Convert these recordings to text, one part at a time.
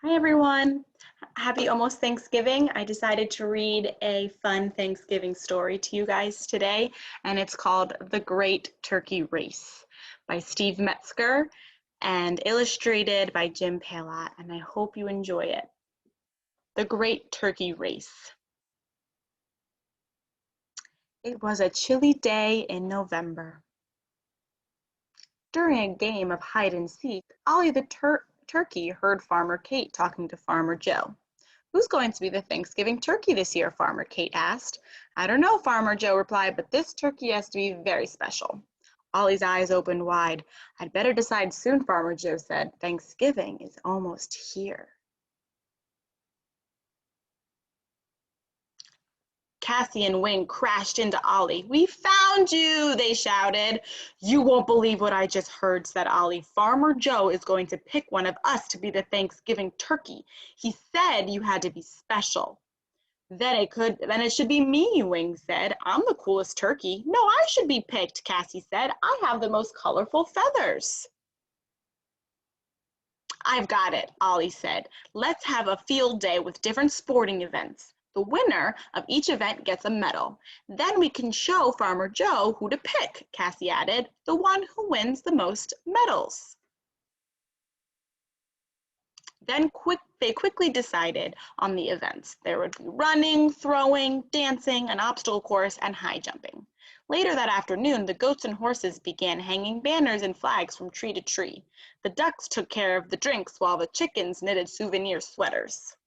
Hi everyone. Happy almost Thanksgiving. I decided to read a fun Thanksgiving story to you guys today, and it's called The Great Turkey Race by Steve Metzger and illustrated by Jim Palat, and I hope you enjoy it. The Great Turkey Race. It was a chilly day in November. During a game of hide and seek, Ollie the turkey heard Farmer Kate talking to Farmer Joe. "Who's going to be the Thanksgiving turkey this year?" Farmer Kate asked. "I don't know," Farmer Joe replied, "but this turkey has to be very special." Ollie's eyes opened wide. "I'd better decide soon," Farmer Joe said. "Thanksgiving is almost here." Cassie and Wing crashed into Ollie. "We found you!" they shouted. "You won't believe what I just heard," said Ollie. "Farmer Joe is going to pick one of us to be the Thanksgiving turkey. He said you had to be special." Then it should be me," Wing said. "I'm the coolest turkey." "No, I should be picked," Cassie said. "I have the most colorful feathers." "I've got it," Ollie said. "Let's have a field day with different sporting events. The winner of each event gets a medal. Then we can show Farmer Joe who to pick," Cassie added. "The one who wins the most medals." They quickly decided on the events. There would be running, throwing, dancing, an obstacle course, and high jumping. Later that afternoon, the goats and horses began hanging banners and flags from tree to tree. The ducks took care of the drinks while the chickens knitted souvenir sweaters.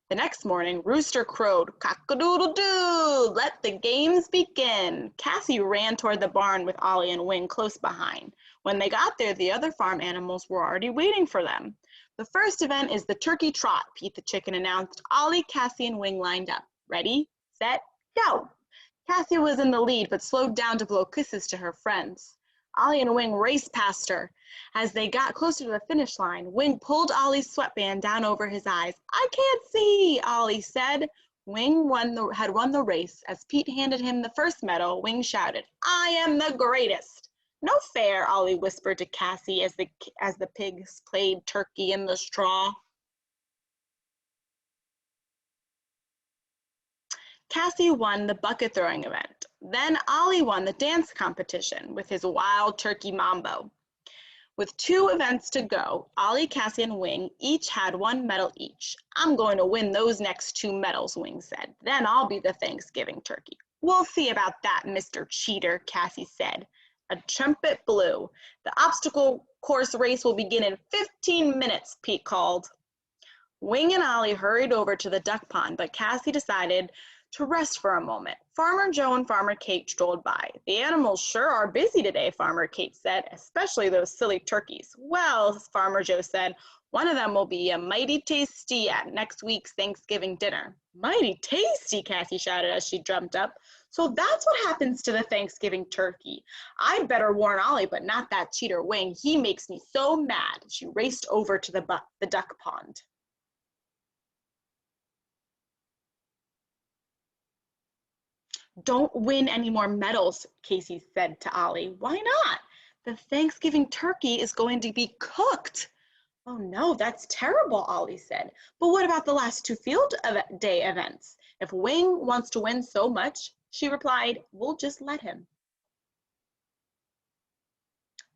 The next morning, Rooster crowed, "Cock-a-doodle-doo! Let the games begin!" Cassie ran toward the barn with Ollie and Wing close behind. When they got there, the other farm animals were already waiting for them. "The first event is the turkey trot," Pete the chicken announced. Ollie, Cassie, and Wing lined up. "Ready, set, go!" Cassie was in the lead, but slowed down to blow kisses to her friends. Ollie and Wing raced past her. As they got closer to the finish line, Wing pulled Ollie's sweatband down over his eyes. "I can't see," Ollie said. Wing had won the race. As Pete handed him the first medal, Wing shouted, "I am the greatest." "No fair," Ollie whispered to Cassie as the pigs played turkey in the straw. Cassie won the bucket throwing event. Then Ollie won the dance competition with his wild turkey mambo. With 2 events to go, Ollie, Cassie, and Wing each had 1 medal each. "I'm going to win those next 2 medals," Wing said. "Then I'll be the Thanksgiving turkey." "We'll see about that, Mr. Cheater," Cassie said. A trumpet blew. "The obstacle course race will begin in 15 minutes, Pete called. Wing and Ollie hurried over to the duck pond, but Cassie decided to rest for a moment. Farmer Joe and Farmer Kate strolled by. "The animals sure are busy today," Farmer Kate said, "especially those silly turkeys." "Well," Farmer Joe said, "one of them will be a mighty tasty at next week's Thanksgiving dinner." "Mighty tasty," Cassie shouted as she jumped up. "So that's what happens to the Thanksgiving turkey. I'd better warn Ollie, but not that cheater Wing. He makes me so mad." She raced over to the duck pond. "Don't win any more medals," Casey said to Ollie. "Why not?" "The Thanksgiving turkey is going to be cooked." "Oh no, that's terrible," Ollie said. "But what about the last 2 field day events? If Wing wants to win so much," she replied, "we'll just let him."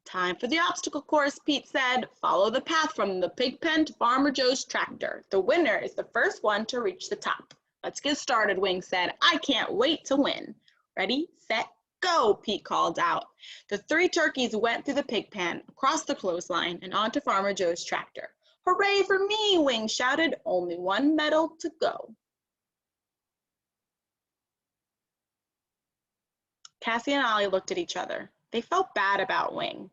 "Time for the obstacle course," Pete said. "Follow the path from the pig pen to Farmer Joe's tractor. The winner is the first one to reach the top." "Let's get started," Wing said. "I can't wait to win." "Ready, set, go," Pete called out. The 3 turkeys went through the pig pen, across the clothesline, and onto Farmer Joe's tractor. "Hooray for me," Wing shouted. "Only 1 medal to go." Cassie and Ollie looked at each other. They felt bad about Wing.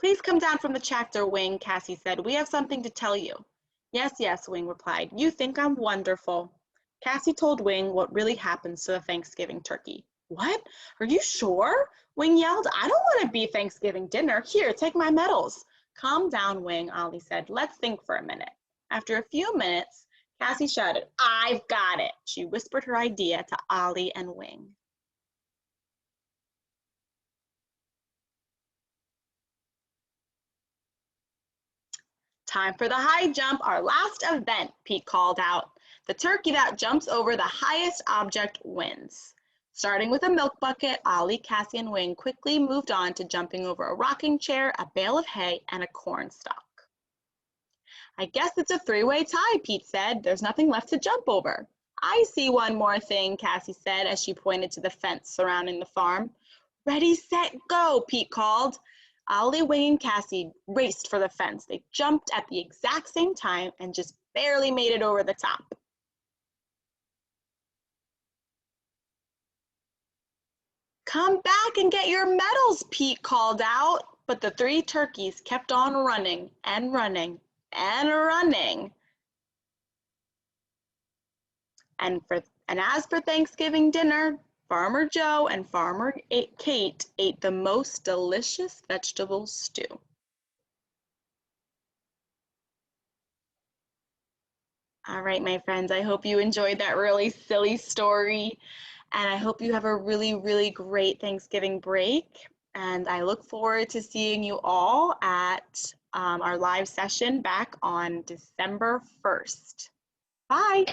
"Please come down from the tractor, Wing," Cassie said. "We have something to tell you." "Yes, yes," Wing replied. "You think I'm wonderful." Cassie told Wing what really happens to the Thanksgiving turkey. "What? Are you sure?" Wing yelled. "I don't want to be Thanksgiving dinner. Here, take my medals." "Calm down, Wing," Ollie said. "Let's think for a minute." After a few minutes, Cassie shouted, "I've got it." She whispered her idea to Ollie and Wing. Time for the high jump, our last event, Pete called out. The turkey that jumps over the highest object wins. Starting with a milk bucket, Ollie, Cassie, and Wing quickly moved on to jumping over a rocking chair, a bale of hay, and a corn stalk. I guess it's a three-way tie, Pete said. There's nothing left to jump over. I see one more thing, Cassie said as she pointed to the fence surrounding the farm. Ready, set, go, Pete called. Ollie, Wing, and Cassie raced for the fence. They jumped at the exact same time and just barely made it over the top. Come back and get your medals, Pete called out. But the three turkeys kept on running and running and running. And as for Thanksgiving dinner, Farmer Joe and Farmer Kate ate the most delicious vegetable stew. All right, my friends, I hope you enjoyed that really silly story. And I hope you have a really, really great Thanksgiving break. And I look forward to seeing you all at our live session back on December 1st. Bye.